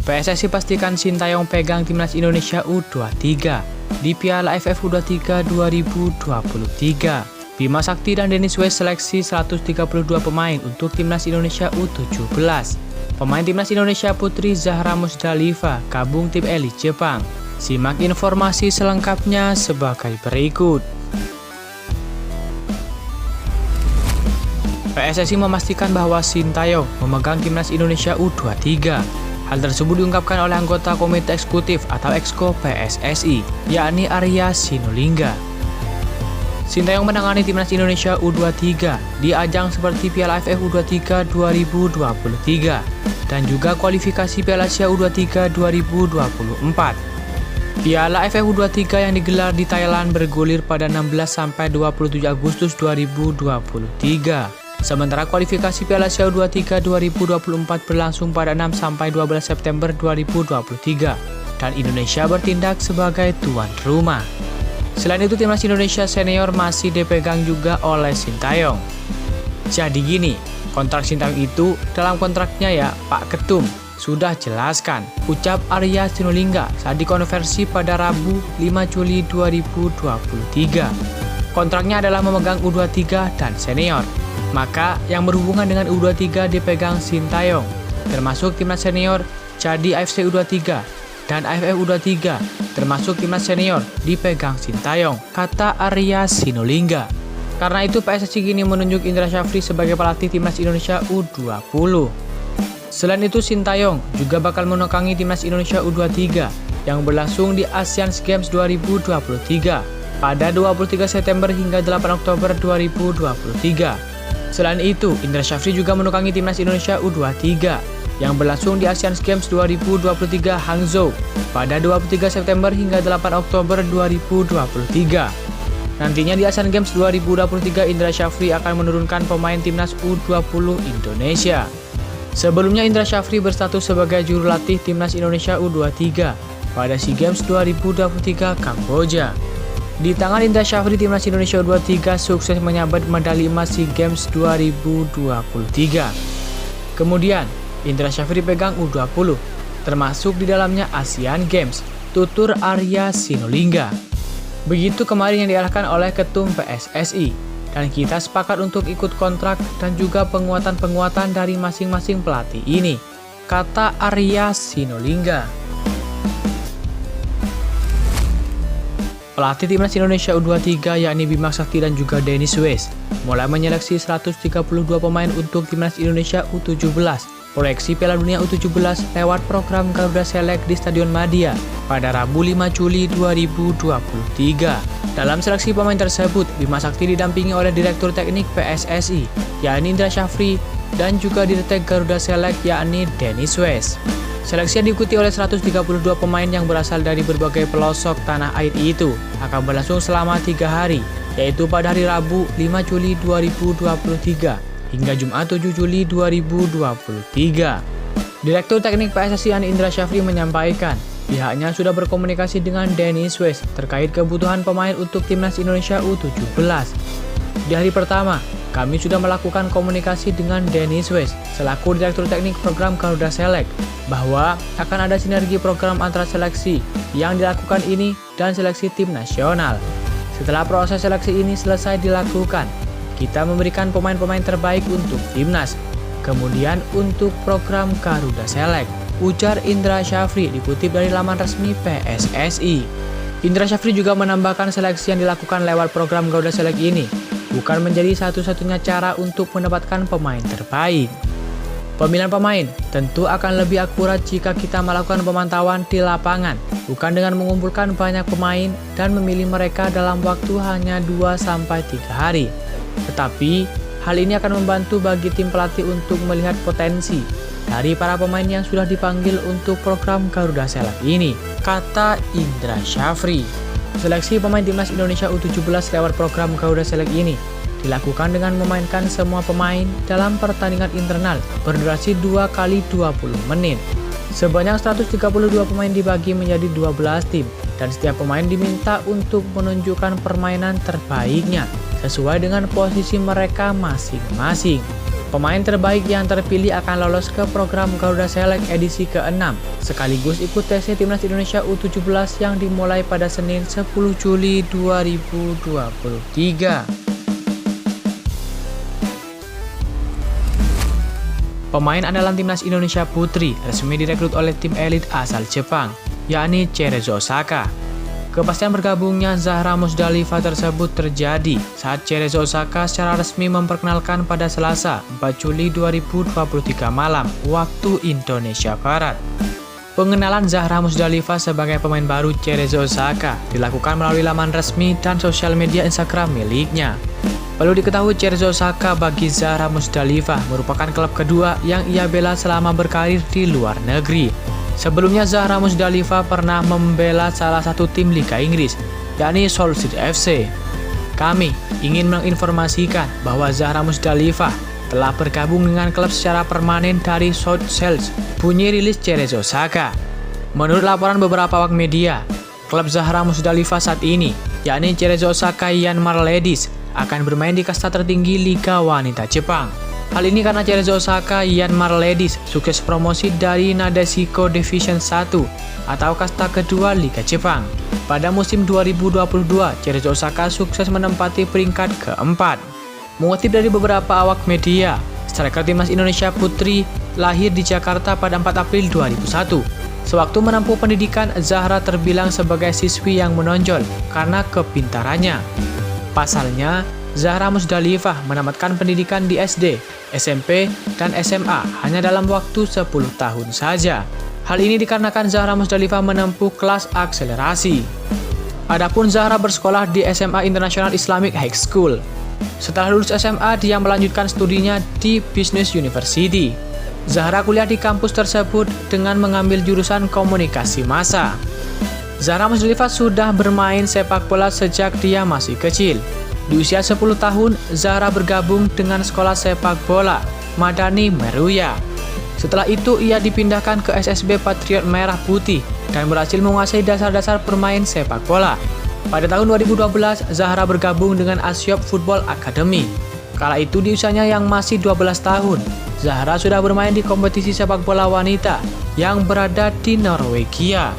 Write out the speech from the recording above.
PSSI pastikan Sintayong pegang timnas Indonesia U23 di Piala AFF U23 2023. Bima Sakti dan Dennis West seleksi 132 pemain untuk timnas Indonesia U17. Pemain timnas Indonesia Putri Zahra Musdalifa gabung tim elit Jepang. Simak informasi selengkapnya sebagai berikut. PSSI memastikan bahwa Sintayong memegang timnas Indonesia U23. Hal tersebut diungkapkan oleh anggota Komite Eksekutif atau Exco PSSI, yakni Arya Sinulinga. Sintayong menangani timnas Indonesia U23 di ajang seperti Piala AFF U23 2023 dan juga kualifikasi Piala Asia U23 2024. Piala AFF U23 yang digelar di Thailand bergulir pada 16-27 Agustus 2023. Sementara kualifikasi Piala Asia U23 2024 berlangsung pada 6-12 September 2023 dan Indonesia bertindak sebagai tuan rumah. Selain itu, timnas Indonesia senior masih dipegang juga oleh Sintayong. Jadi gini, kontrak Sintayong itu dalam kontraknya ya Pak Ketum sudah jelaskan, ucap Arya Sinulinga saat dikonversi pada Rabu 5 Juli 2023. Kontraknya adalah memegang U23 dan senior. Maka yang berhubungan dengan U23 dipegang Sintayong, termasuk timnas senior jadi AFC U23 dan AFF U23 termasuk timnas senior dipegang Sintayong, kata Arya Sinulinga. Karena itu PSSI kini menunjuk Indra Syafri sebagai pelatih timnas Indonesia U20. Selain itu, Sintayong juga bakal menekangi timnas Indonesia U23 yang berlangsung di Asian Games 2023 pada 23 September hingga 8 Oktober 2023. Selain itu, Indra Syafri juga menukangi timnas Indonesia U23 yang berlangsung di Asian Games 2023 Hangzhou pada 23 September hingga 8 Oktober 2023. Nantinya di Asian Games 2023, Indra Syafri akan menurunkan pemain timnas U20 Indonesia. Sebelumnya, Indra Syafri berstatus sebagai juru latih timnas Indonesia U23 pada SEA Games 2023 Kamboja. Di tangan Indra Syafri, timnas Indonesia U23 sukses menyabet medali emas SEA Games 2023. Kemudian, Indra Syafri pegang U20, termasuk di dalamnya Asian Games, tutur Arya Sinulinga. Begitu kemarin yang diarahkan oleh Ketum PSSI, dan kita sepakat untuk ikut kontrak dan juga penguatan-penguatan dari masing-masing pelatih ini, kata Arya Sinulinga. Pelatih timnas Indonesia U23 yakni Bima Sakti dan juga Dennis West mulai menyeleksi 132 pemain untuk timnas Indonesia U17 proyeksi Piala Dunia U17 lewat program Garuda Select di Stadion Madia pada Rabu 5 Juli 2023. Dalam seleksi pemain tersebut, Bima Sakti didampingi oleh Direktur Teknik PSSI yakni Indra Syafri dan juga Dirtek Garuda Select yakni Dennis West. Seleksi yang diikuti oleh 132 pemain yang berasal dari berbagai pelosok tanah air itu akan berlangsung selama 3 hari, yaitu pada hari Rabu 5 Juli 2023 hingga Jumat 7 Juli 2023. Direktur Teknik PSSI Indra Syafri menyampaikan pihaknya sudah berkomunikasi dengan Dennis West terkait kebutuhan pemain untuk timnas Indonesia U17. Di hari pertama, kami sudah melakukan komunikasi dengan Dennis West selaku Direktur Teknik Program Garuda Select bahwa akan ada sinergi program antara seleksi yang dilakukan ini dan seleksi tim nasional. Setelah proses seleksi ini selesai dilakukan, kita memberikan pemain-pemain terbaik untuk timnas. Kemudian untuk program Garuda Select, ujar Indra Syafri dikutip dari laman resmi PSSI. Indra Syafri juga menambahkan seleksi yang dilakukan lewat program Garuda Select ini bukan menjadi satu-satunya cara untuk mendapatkan pemain terbaik. Pemilihan pemain tentu akan lebih akurat jika kita melakukan pemantauan di lapangan, bukan dengan mengumpulkan banyak pemain dan memilih mereka dalam waktu hanya 2-3 hari. Tetapi, hal ini akan membantu bagi tim pelatih untuk melihat potensi dari para pemain yang sudah dipanggil untuk program Garuda Select ini, kata Indra Syafri. Seleksi pemain timnas Indonesia U17 lewat program Garuda Select ini dilakukan dengan memainkan semua pemain dalam pertandingan internal berdurasi 2 kali 20 menit. Sebanyak 132 pemain dibagi menjadi 12 tim dan setiap pemain diminta untuk menunjukkan permainan terbaiknya sesuai dengan posisi mereka masing-masing. Pemain terbaik yang terpilih akan lolos ke program Garuda Select edisi ke-6, sekaligus ikut tes Timnas Indonesia U17 yang dimulai pada Senin 10 Juli 2023. Pemain andalan Timnas Indonesia Putri resmi direkrut oleh tim elit asal Jepang, yakni Cerezo Osaka. Kepastian bergabungnya Zahra Musdalifah tersebut terjadi saat Cerezo Osaka secara resmi memperkenalkan pada Selasa 4 Juli 2023 malam waktu Indonesia Barat. Pengenalan Zahra Musdalifah sebagai pemain baru Cerezo Osaka dilakukan melalui laman resmi dan sosial media Instagram miliknya. Perlu diketahui, Cerezo Osaka bagi Zahra Musdalifah merupakan klub kedua yang ia bela selama berkarir di luar negeri. Sebelumnya, Zahra Musdalifah pernah membela salah satu tim Liga Inggris, yakni Seoul City FC. Kami ingin menginformasikan bahwa Zahra Musdalifah telah bergabung dengan klub secara permanen dari South Sales, bunyi rilis Cerezo Osaka. Menurut laporan beberapa awak media, klub Zahra Musdalifah saat ini, yakni Cerezo Osaka Yanmar Ladies, akan bermain di kasta tertinggi Liga Wanita Jepang. Hal ini karena Cerezo Osaka Yanmar Ladies sukses promosi dari Nadeshiko Division 1 atau kasta kedua Liga Jepang. Pada musim 2022, Cerezo Osaka sukses menempati peringkat keempat. Mengutip dari beberapa awak media, striker Timnas Indonesia Putri lahir di Jakarta pada 4 April 2001. Sewaktu menempuh pendidikan, Zahra terbilang sebagai siswi yang menonjol karena kepintarannya. Pasalnya, Zahra Musdalifah menamatkan pendidikan di SD, SMP, dan SMA hanya dalam waktu 10 tahun saja. Hal ini dikarenakan Zahra Musdalifah menempuh kelas akselerasi. Adapun Zahra bersekolah di SMA International Islamic High School. Setelah lulus SMA, dia melanjutkan studinya di Business University. Zahra kuliah di kampus tersebut dengan mengambil jurusan komunikasi massa. Zahra Musdalifah sudah bermain sepak bola sejak dia masih kecil. Di usia 10 tahun, Zahra bergabung dengan sekolah sepak bola Madani Meruya. Setelah itu, ia dipindahkan ke SSB Patriot Merah Putih dan berhasil menguasai dasar-dasar bermain sepak bola. Pada tahun 2012, Zahra bergabung dengan Asiop Football Academy. Kala itu di usianya yang masih 12 tahun, Zahra sudah bermain di kompetisi sepak bola wanita yang berada di Norwegia.